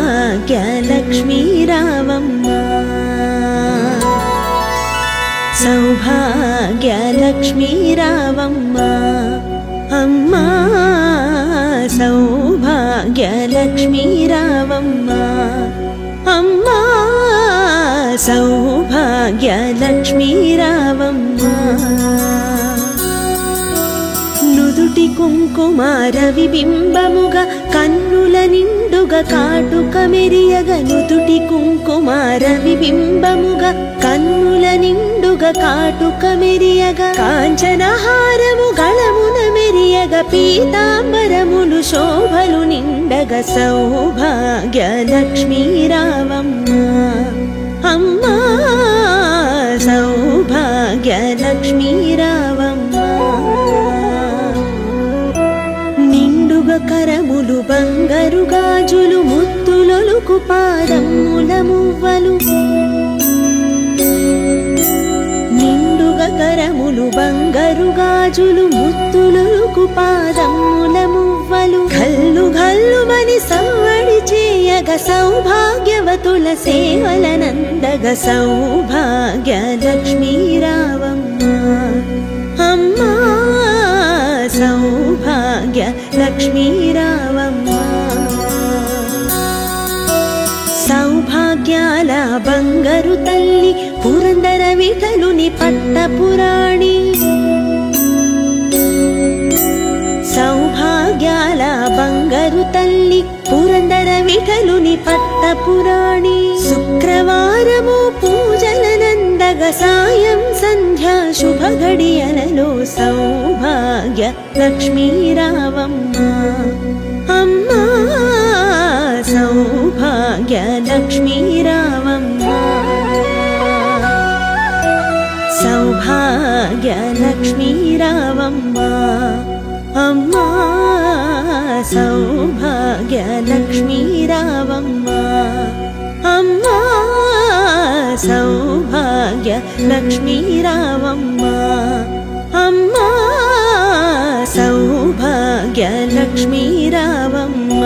सौभाग्यलक्ष्मी रावम्मा सौभाग्यलक्ष्मी रावम्मा अम्मा सौभाग्यलक्ष्मी रावम्मा अम्मा सौभाग्यलक्ष्मी रावम्मा నుదుటి కుంకుమార విబింబముగ కన్నుల నిండుగ కాటుక మెరియగ నుదుటి కుంకుమార విబింబముగ కన్నుల నిండుగ కాటుక మెరియగ కాంచనహారము గళమున మెరియగ పీతాంబరములు శోభలు నిండగ సౌభాగ్యలక్ష్మీ రావమ్మ అమ్మా సౌభాగ్యలక్ష్మీ రావమ్మ కరములు బంగారు గాజులు ముత్తులొలుకు పాదముల మువ్వలు నిండుగా కరములు బంగారు గాజులు ముత్తులొలుకు పాదముల మువ్వలు గల్లు గల్లుమని సవ్వడి చేయగ సౌభాగ్యవతుల సేవలనందగ సౌభాగ్యలక్ష్మీ రావమ్మ అమ్మా సౌభాగ్యలక్ష్మీ రావమ్మ సౌభాగ్యాల బంగారు తల్లి పురందర విఠలుని పట్టపురాణి సౌభాగ్యాల బంగారు తల్లి పురందర విఠలుని పట్టపురాణి శుక్రవారము పూజలనందగ సాయం సంధ్యా శుభ గడియలలో సౌభాగ్య లక్ష్మీ రావమ్మ అమ్మా సౌభాగ్య లక్ష్మీ రావమ్మ సౌభాగ్య లక్ష్మీ రావమ్మ అమ్మా సౌభాగ్య లక్ష్మీ రావమ్మ అమ్మా సౌభాగ్య లక్ష్మీ రావమ్మ అమ్మా సౌభాగ్య లక్ష్మీ రావమ్మ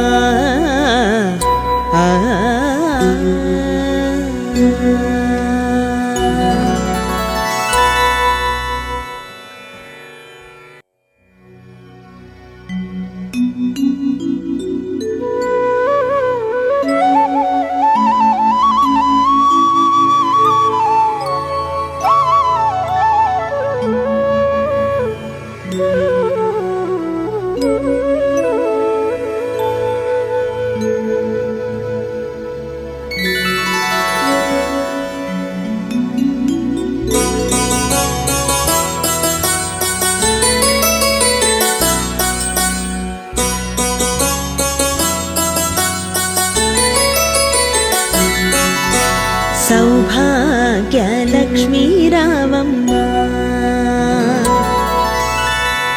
సౌభాగ్యలక్ష్మీ రావమ్మ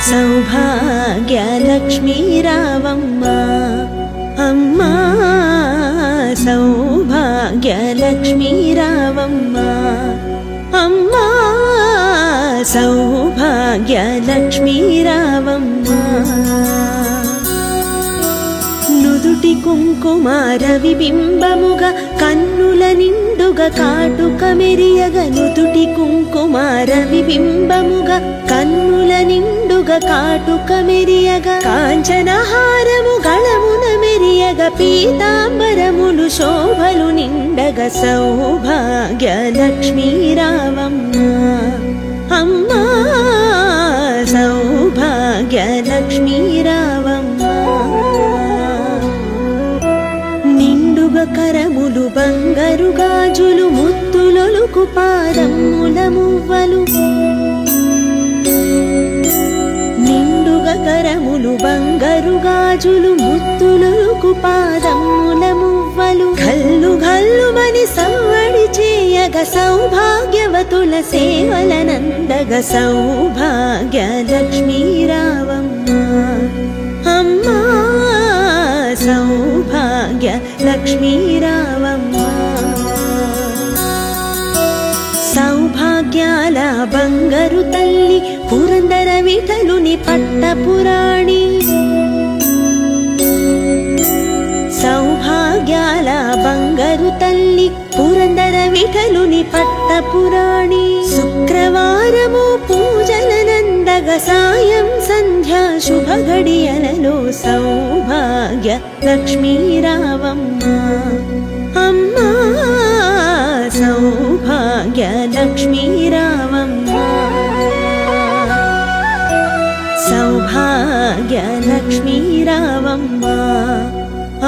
సౌభాగ్యలక్ష్మీ రావమ్మ అమ్మా సౌభాగ్యలక్ష్మీ రావమ్మ అమ్మా సౌభాగ్యలక్ష్మీ రావమ్మ నుదుటి కుంకుమార విబింబముగ కన్నుల నిండుగ కాటుక మెరియగ నుదుటి కుంకుమార విబింబముగ కన్నుల నిండుగ కాటుక మెరియగ కాంచనహారము గళమున మెరియగ పీతాంబరములు శోభలు నిండగ సౌభాగ్యలక్ష్మీ రావమ్మ అమ్మా సౌభాగ్యలక్ష్మీ రావమ్మ కరములు బంగారు గాజులు ముత్తులొలుకు పాదముల మువ్వలు గాజులు ముత్తులొలుకు పాదముల మువ్వలు ఘల్లు ఘల్లుమని సవ్వడి చేయగ సౌభాగ్యవతుల సేవలనందగ సౌభాగ్య లక్ష్మీ రావమ్మ అమ్మా సౌభాగ్య లక్ష్మీ రావమ్మ సౌభాగ్యాల బంగారు తల్లి పురందర విఠలుని పట్టపురాణి సౌభాగ్యాల బంగారు తల్లి పురందర విఠలుని పట్టపురాణి శుక్రవారము పూజలనందగ సాయం సంధ్యా శుభ గడియలలో సౌభాగ్య లక్ష్మీ రావమ్మ అమ్మా సౌభాగ్య లక్ష్మీ రావమ్మ సౌభాగ్య లక్ష్మీ రావమ్మ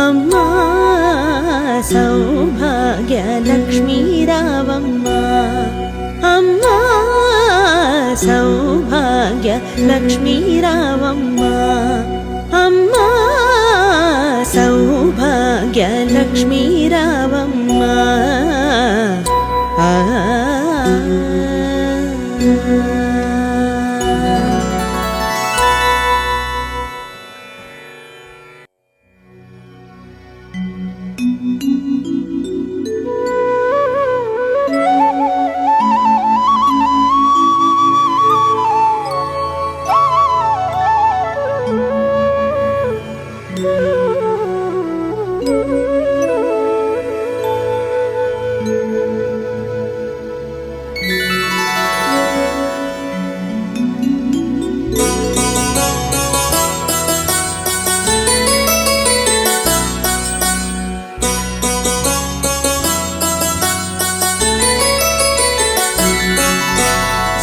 అమ్మా సౌభాగ్య లక్ష్మీ రావమ్మ అమ్మా సౌభాగ్య లక్ష్మీ రావమ్మ అమ్మా సౌభాగ్య లక్ష్మీ రావమ్మ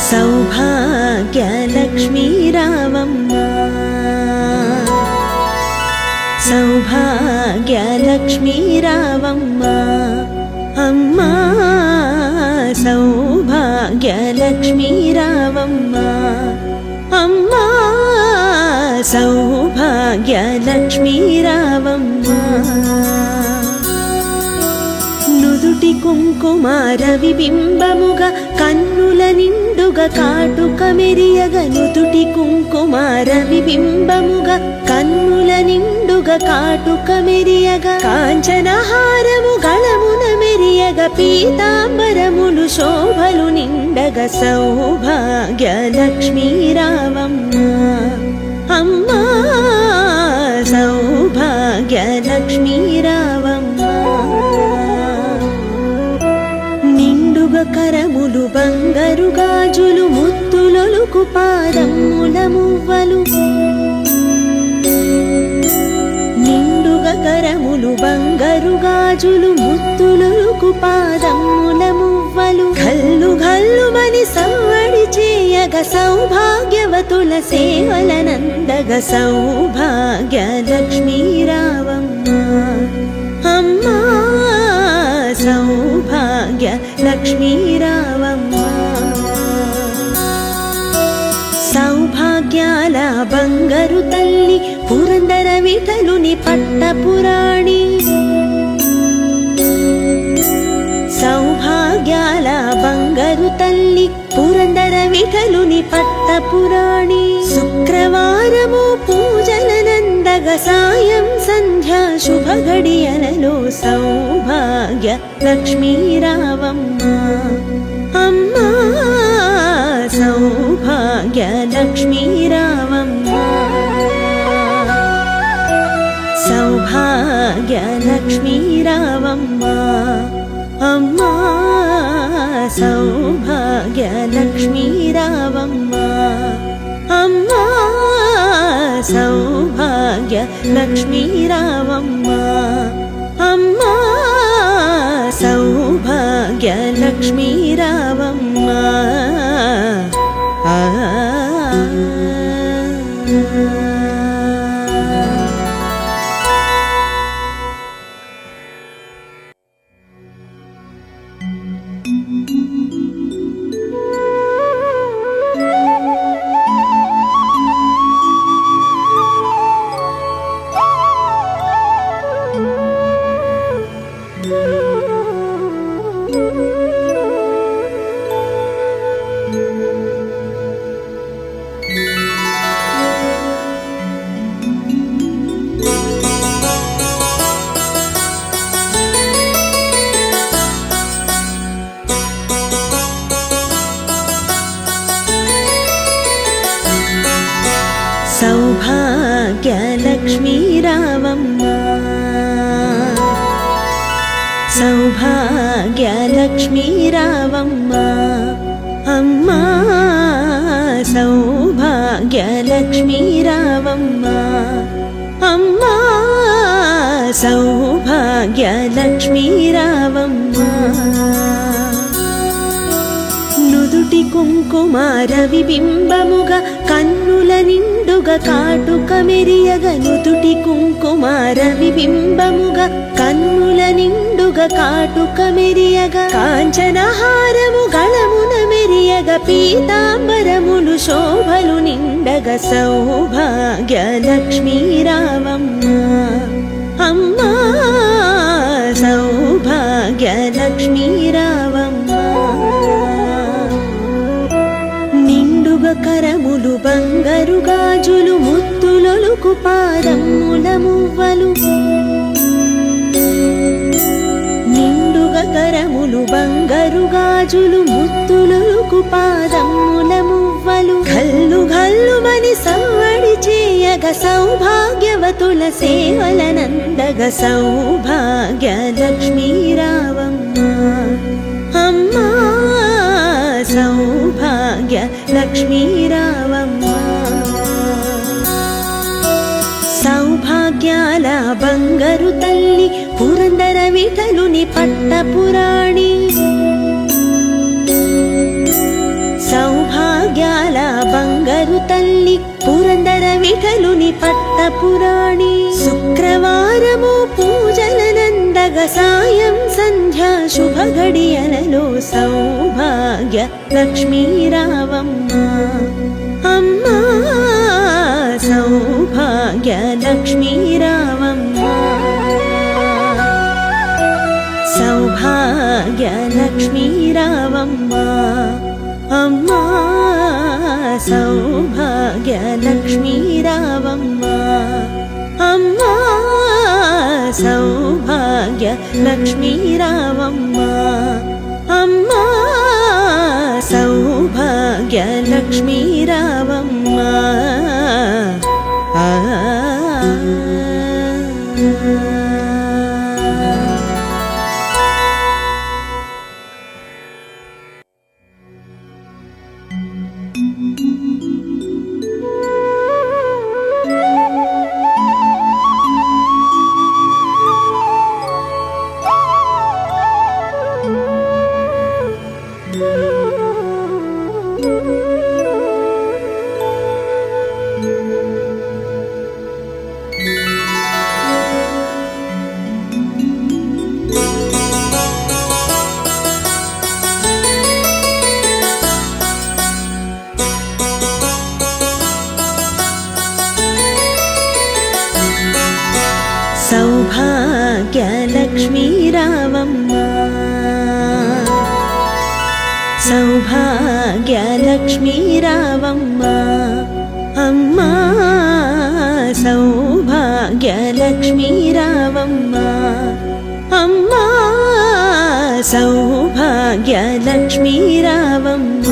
సౌభాగ్య లక్ష్మీ రావమ్మ సౌభాగ్య లక్ష్మీ రావమ్మ అమ్మా సౌభాగ్య లక్ష్మీ రావమ్మ అమ్మా సౌభాగ్య లక్ష్మీ రావమ్మ నుదుటి కుంకుమార విబింబముగా కన్నుల నిండుగా కాటుక మెరియగ నుదుటి కుంకుమార విబింబముగా కన్నుల నిండుగా కాటుక మెరియగ కాంచనహారము గళమున మెరియగ పీతాంబరములు శోభలు నిండగ సౌభాగ్య లక్ష్మీ రావమ్మ అమ్మా సౌభాగ్య లక్ష్మీ రావమ్మ నిండుగా కరములు బంగారు గాజులు ముత్తులొలుకు పాదముల మువ్వలు నిండుగా కరములు బంగారు గాజులు ముత్తులొలుకు పాదముల మువ్వలు ఘల్లు ఘల్లుమని సవ్వడి చేయగ సౌభాగ్యవతుల సేవలనందగ సౌభాగ్య లక్ష్మీ రావమ్మ అమ్మా సౌభాగ్య లక్ష్మీ రావమ్మ సౌభాగ్యాల బంగారు తల్లి పురందర విఠలుని పట్టపురాణి సౌభాగ్యాల బంగారు తల్లి పురందర విఠలుని పట్టపురాణి శుక్రవారము పూజలనందగ సాయం సంధ్యా శుభ గడియలలో సౌభాగ్య లక్ష్మీ రావమ్మ అమ్మా సౌభాగ్య లక్ష్మీ రావమ్మ సౌభాగ్య లక్ష్మీ రావమ్మ అమ్మా సౌభాగ్య లక్ష్మీ రావమ్మ అమ్మా సౌభాగ్య లక్ష్మీ రావమ్మ అమ్మా సౌభాగ్య లక్ష్మీ రావమ్మ సౌభాగ్యలక్ష్మీ రావమ్మ సౌభాగ్యలక్ష్మీ రావమ్మ అమ్మా సౌభాగ్యలక్ష్మీ రావమ్మ అమ్మా సౌభాగ్యలక్ష్మీ రావమ్మ నుదుటి కుంకుమార విబింబముగా కన్నుల నిండుగా కాటుక మెరియగ నుదుటి కుంకుమార విబింబముగా కన్నుల నిండుగా కాటుక మెరియగ కాంచనహారము గళమున మెరియగ పీతాంబరములు శోభలు నిండగ సౌభాగ్యలక్ష్మీ రావమ్మ అమ్మా సౌభాగ్యలక్ష్మీ రావమ్మ నిండుగా కరములు బంగారు గాజులు ముత్తులొలుకు పాదముల మువ్వలు నిండుగా కరములు బంగారు గాజులు ముత్తులొలుకు పాదముల మువ్వలు గల్లు గల్లుమని సవ్వడి చేయగ సౌభాగ్యవతుల సేవలనందగ సౌభాగ్యలక్ష్మీ రావమ్మ అమ్మా సౌభాగ్యలక్ష్మీ రావమ్మ సౌభాగ్యాల బంగారు తల్లి పురందర విఠలుని పట్టపురాణి సౌభాగ్యాల బంగారు తల్లి పురందర విఠలుని పట్టపురాణి శుక్రవారము పూజలనందగ సాయం సంధ్యా శుభ గడియలలో సౌభాగ్య లక్ష్మీ రావమ్మ అమ్మా సౌభాగ్య లక్ష్మీ రావమ్మ సౌభాగ్య లక్ష్మీ రావమ్మ అమ్మా సౌభాగ్య లక్ష్మీ రావమ్మ అమ్మా సౌభాగ్య లక్ష్మీ రావమ్మ అమ్మా సౌభాగ్య లక్ష్మీ రావమ్మ సౌభాగ్యలక్ష్మీ రావమ్మ సౌభాగ్యలక్ష్మీ రావమ్మ అమ్మా సౌభాగ్యలక్ష్మీ రావమ్మ అమ్మా సౌభాగ్యలక్ష్మీ రావమ్మ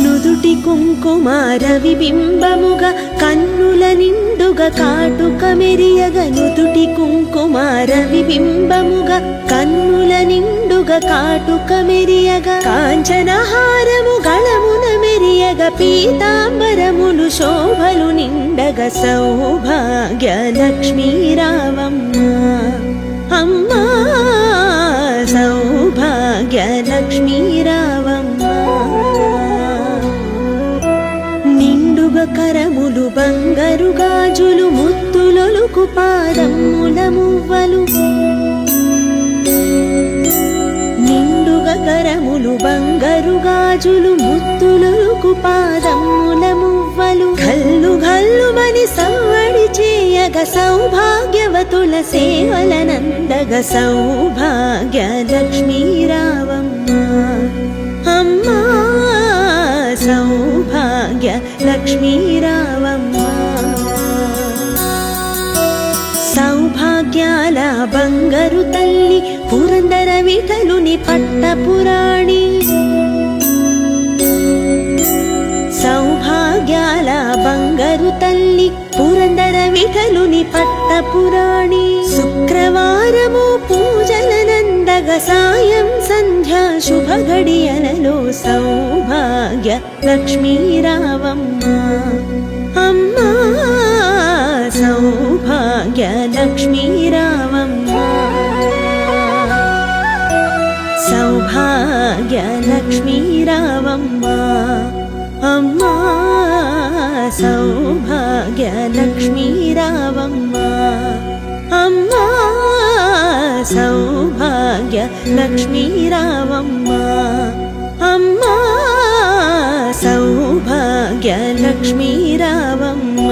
నుదుటి కుంకుమార విబింబముగా కన్నుల నిండుగా కాటుక మెరియగ నుదుటి కుంకుమార విబింబముగా కన్నుల నిండుగా కాటుక మెరియగ కాంచనహారము గళమున మెరియగ పీతాంబరములు శోభలు నిండగ సౌభాగ్యలక్ష్మీ రావమ్మ అమ్మా సౌభాగ్యలక్ష్మీ రావమ్మ నిండుగా కరములు బంగారు గాజులు ముత్తులొలుకు పాదముల మువ్వలు నిండుగా కరములు బంగారు గాజులు ముత్తులొలుకు పాదముల మువ్వలు గల్లు గల్లుమని సవ్వడి చేయగ సౌభాగ్యవతుల సేవలనందగ సౌభాగ్యలక్ష్మీ రావమ్మ అమ్మా సౌభాగ్యలక్ష్మీ రావమ్మ సౌభాగ్యాల బంగారు తల్లి పురందర విఠలుని పట్టపురాణి సౌభాగ్యాల విఠలుని పట్టపురాణి శుక్రవారము పూజలనందగ సాయం సంధ్యా శుభ గడియలలో సౌభాగ్య లక్ష్మీ రావమ్మ అమ్మా సౌభాగ్య లక్ష్మీ రావమ్మ సౌభాగ్య లక్ష్మీ రావమ్మ అమ్మా సౌభాగ్య లక్ష్మీ రావమ్మ అమ్మా సౌభాగ్య లక్ష్మీ రావమ్మ అమ్మా సౌభాగ్య లక్ష్మీ రావమ్మ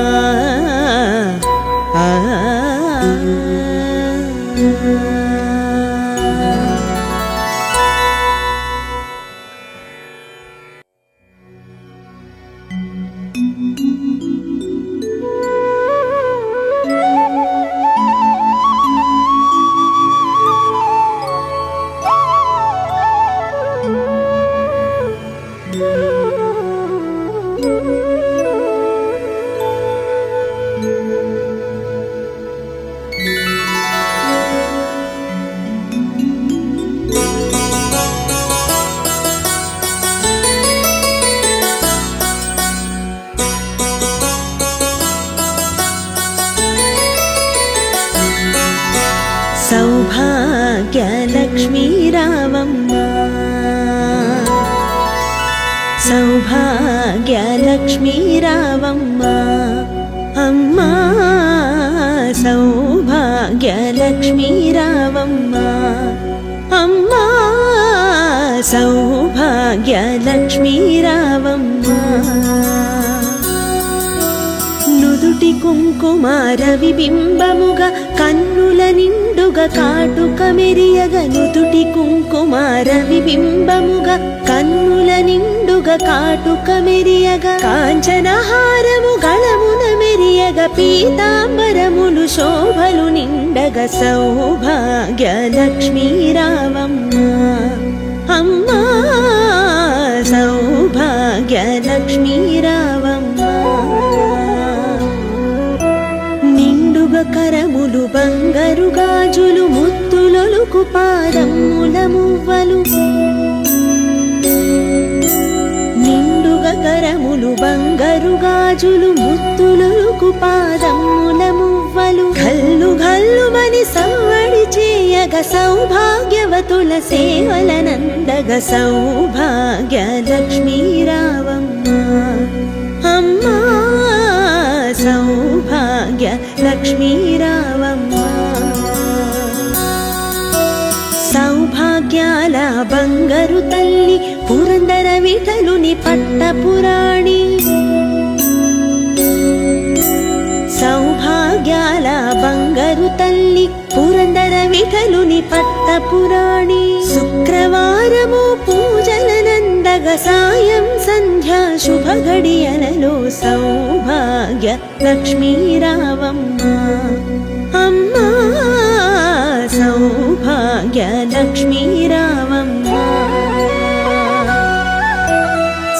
సౌభాగ్య లక్ష్మీ రావమ్మ సౌభాగ్య లక్ష్మీ రావమ్మ అమ్మా సౌభాగ్య లక్ష్మీ రావమ్మ అమ్మా సౌభాగ్య లక్ష్మీ రావమ్మ నుదుటి కుంకుమార విబింబముగా కన్నుల నిండుగా కాటుక మెరియగ నుదుటి కుంకుమార విబింబముగా కన్నుల నిండుగా కాటుక మెరియగ కాంచనహారము గళమున మెరియగ పీతాంబరములు శోభలు నిండగ సౌభాగ్య లక్ష్మీ రావమ్మ అమ్మా సౌభాగ్య లక్ష్మీ రావమ్మ కరములు బంగారు గాజులు ముత్తులొలుకు పాదముల మువ్వలు నిండుగా కరములు బంగారు గాజులు ముత్తులొలుకు పాదముల మువ్వలు గల్లు గల్లుమని సవ్వడి చేయగ సౌభాగ్యవతుల సేవలనందగ సౌభాగ్య లక్ష్మీ రావమ్మ అమ్మా సౌభాగ్య లక్ష్మీ రావమ్మ సౌభాగ్యాల బంగారు తల్లి పురందర విఠలుని పట్టపురాణి సౌభాగ్యాల బంగారు తల్లి పురందర విఠలుని పట్టపురాణి శుక్రవారము పూజలనందగ సాయం సంధ్యా శుభ గడియలలో సౌభాగ్య లక్ష్మీ రావమ్మ అమ్మా సౌభాగ్య లక్ష్మీ రావమ్మ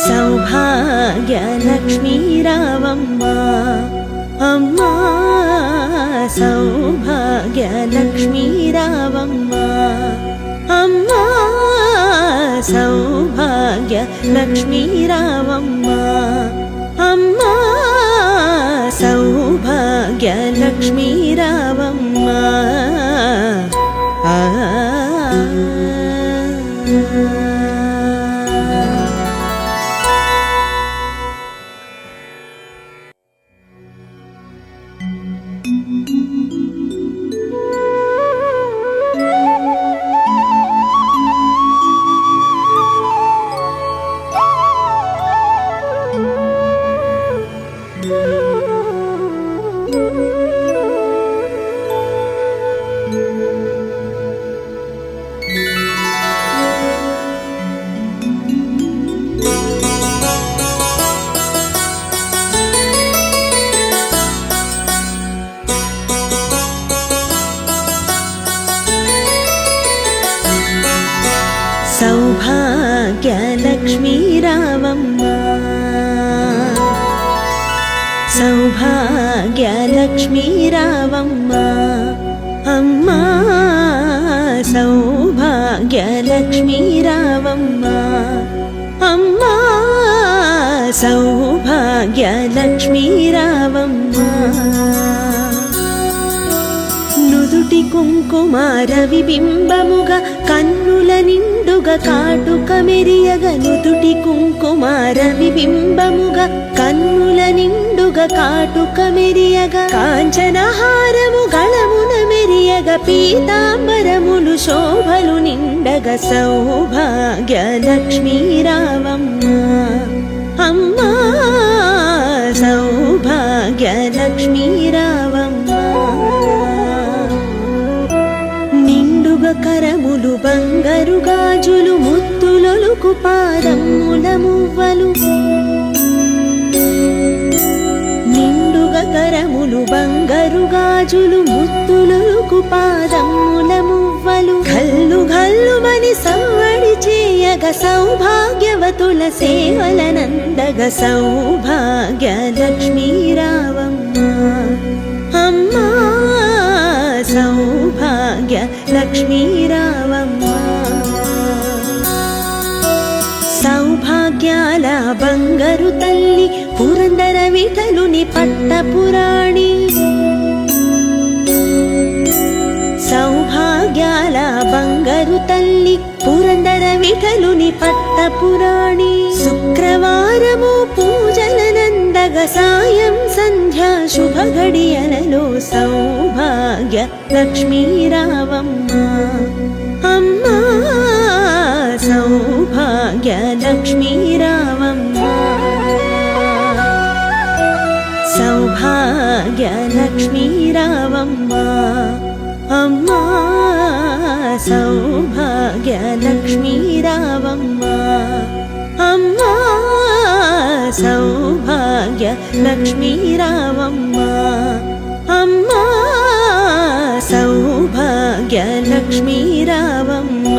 సౌభాగ్య లక్ష్మీ రావమ్మ అమ్మా సౌభాగ్య లక్ష్మీ రావమ్మ అమ్మా సౌభాగ్య లక్ష్మీ రావమ్మ అమ్మా సౌభాగ్య లక్ష్మీ రావమ్మ సౌభాగ్య లక్ష్మీ రావమ్మ సౌభాగ్యలక్ష్మీ రావమ్మ అమ్మా సౌభాగ్యలక్ష్మీ రావమ్మ అమ్మా సౌభాగ్యలక్ష్మీ రావమ్మ నుదుటి కుంకుమార విబింబముగా కన్నుల నిండుగా కాటుక మెరియగ నుదుటి కుంకుమార విబింబముగా కన్నుల నిండుగా కాటుక మెరియగ కాంచనహారము గళమున మెరియగ పీతాంబరములు శోభలు నిండగ సౌభాగ్యలక్ష్మీ రావమ్మ అమ్మా సౌభాగ్యలక్ష్మీ రావమ్మ నిండుగా కరములు బంగారు గాజులు ముత్తులొలుకు పాదముల మువ్వలు నిండుగా కరములు బంగారు గాజులు ముత్తులొలుకు పాదముల మువ్వలు గల్లు గల్లుమని సవ్వడి చేయగ సౌభాగ్యవతుల సేవలనందగ సౌభాగ్యలక్ష్మీ రావమ్మ అమ్మా సౌభాగ్యలక్ష్మీ రావమ్మ సౌభాగ్యాల బంగారు తల్లి పురందర విఠలుని పట్టపురాణి సౌభాగ్యాల బంగారు తల్లి పురందర విఠలుని పట్టపురాణి శుక్రవారము పూజలనందగ సాయం సంధ్యా శుభ గడియలలో సౌభాగ్యలక్ష్మీ రావమ్మ అమ్మా సౌభాగ్యలక్ష్మీ రావమ్మ సౌభాగ్యలక్ష్మీ రావమ్మ అమ్మా సౌభాగ్యలక్ష్మీ రావమ్మ అమ్మా సౌభాగ్యలక్ష్మీ రావమ్మ అమ్మా సౌభాగ్యలక్ష్మీ రావమ్మ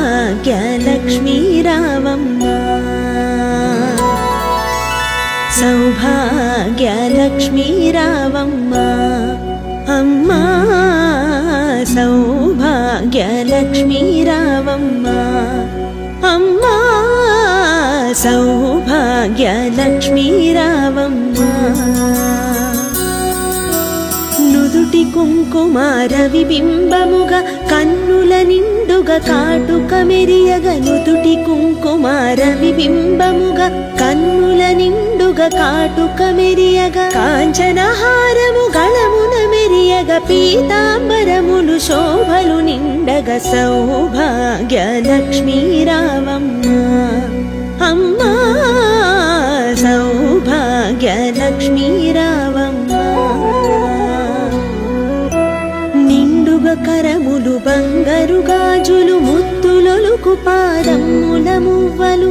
సౌభాగ్యలక్ష్మీ రావమ్మ సౌభాగ్యలక్ష్మీ రావమ్మ అమ్మా సౌభాగ్యలక్ష్మీ రావమ్మ అమ్మా సౌభాగ్యలక్ష్మీ రావమ్మ నుదుటి కుంకుమార విబింబముగా కన్నుల నిండుగా కాటుక మెరియగ నుదుటి కుంకుమార విబింబముగా కన్నుల నిండుగా కాటుక మెరియగ కాంచనహారము గళమున మెరియగ పీతాంబరములు శోభలు నిండగ సౌభాగ్యలక్ష్మీ రావమ్మ అమ్మా సౌభాగ్యలక్ష్మీ రావమ్మ నిండుగా కరములు బంగారు గాజులు ముత్తులొలుకు పాదముల మువ్వలు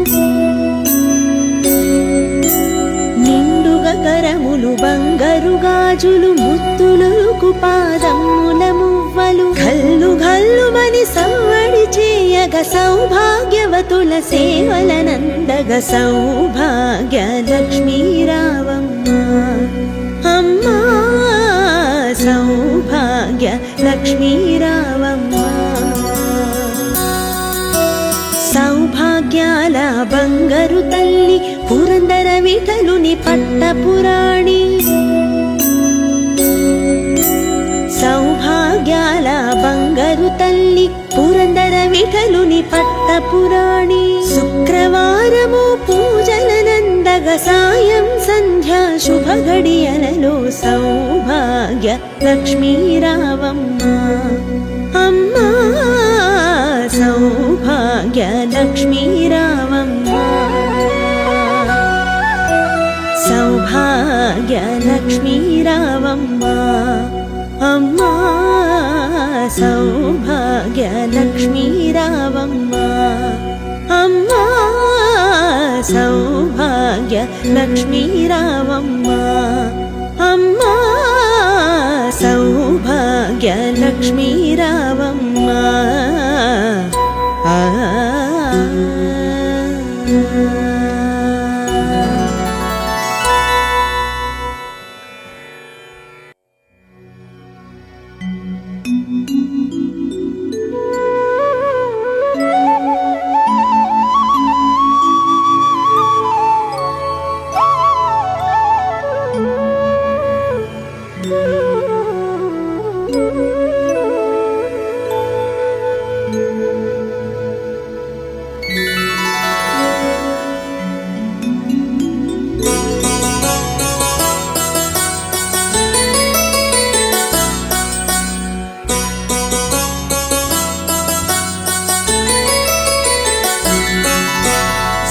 నిండుగా కరములు బంగారు గాజులు ముత్తులొలుకు పాదముల మువ్వలు గల్లు గల్లుమని సవ్వడి చేయగ సౌభాగ్యవతుల సేవలనందగ సౌభాగ్యలక్ష్మీ రావమ్మ అమ్మా సౌభాగ్యలక్ష్మీ రావమ్మ సౌభాగ్యాల బంగారు తల్లి పురందర విఠలుని పట్టపురాణి సౌభాగ్యాల బంగారు తల్లి పురందర విఠలుని పట్టపురాణి శుక్రవారం సాయం సంధ్య శుభ గడియలలో సౌభాగ్య లక్ష్మీ రావమ్మ అమ్మా సౌభాగ్య లక్ష్మీ రావమ్మ సౌభాగ్య లక్ష్మీ రావమ్మ అమ్మా సౌభాగ్య లక్ష్మీ రావమ్మ అమ్మా సౌభాగ్య లక్ష్మీ రావమ్మ అమ్మా సౌభాగ్య లక్ష్మీ రావమ్మ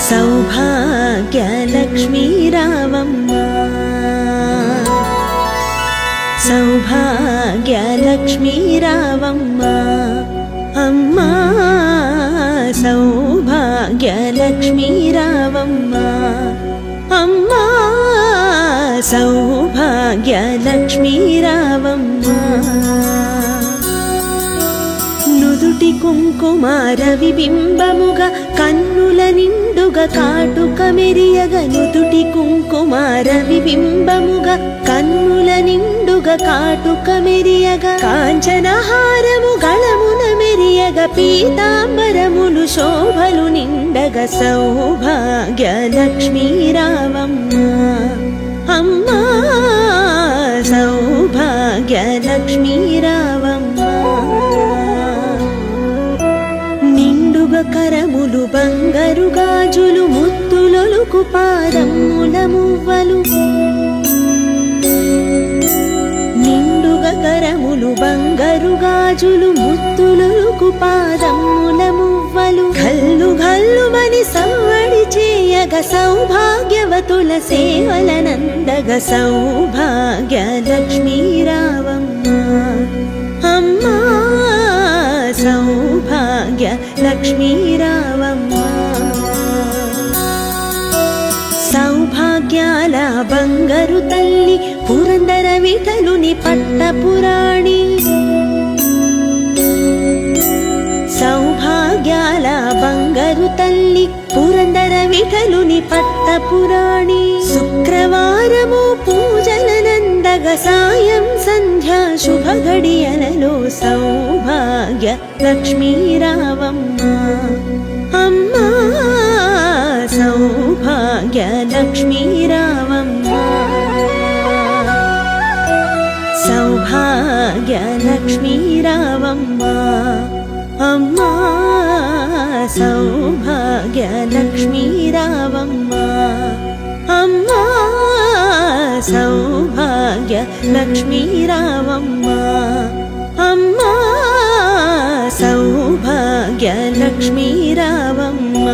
సౌభాగ్య లక్ష్మీ రావమ్మ సౌభాగ్య లక్ష్మీ రావమ్మ అమ్మా సౌభాగ్య లక్ష్మీ రావమ్మ అమ్మా సౌభాగ్య లక్ష్మీ రావమ్మ నుదుటి కుంకుమార విబింబముగా కన్నుల నిండుగా కాటుక మెరియగ నుదుటి కుంకుమార విబింబముగా కన్నుల నిండుగా కాటుక మెరియగ కాంచనహారము గళమున మెరియగ పీతాంబరములు శోభలు నిండగ సౌభాగ్య లక్ష్మీ రావమ్మ అమ్మా సౌభాగ్య లక్ష్మీ రావమ్మ నిండుగా కరములు బంగారు గాజులు ముత్తులొలుకు పాదముల మువ్వలు నిండుగా కరములు బంగారు గాజులు ముత్తులొలుకు పాదముల మువ్వలు గల్లు గల్లుమని సవ్వడి చేయగ సౌభాగ్యవతుల సేవలనందగ సౌభాగ్య లక్ష్మీ రావమ్మ అమ్మా సౌభాగ్య లక్ష్మీ రావమ్మ సౌభాగ్యాల బంగారు తల్లి పురందర విఠలుని పట్టపురాణి సౌభాగ్యాల బంగారు తల్లి పురందర విఠలుని పట్టపురాణి శుక్రవారము పూజలనందగ సాయం సంధ్యా శుభ గడియలలో సౌభాగ్య లక్ష్మీ రావమ్మ అమ్మా సౌభాగ్య లక్ష్మీ రావమ్మ సౌభాగ్య లక్ష్మీ రావమ్మ అమ్మా సౌభాగ్య లక్ష్మీ రావమ్మ అమ్మా సౌభాగ్య లక్ష్మీ రావమ్మ అమ్మా సౌభాగ్య లక్ష్మీ రావమ్మ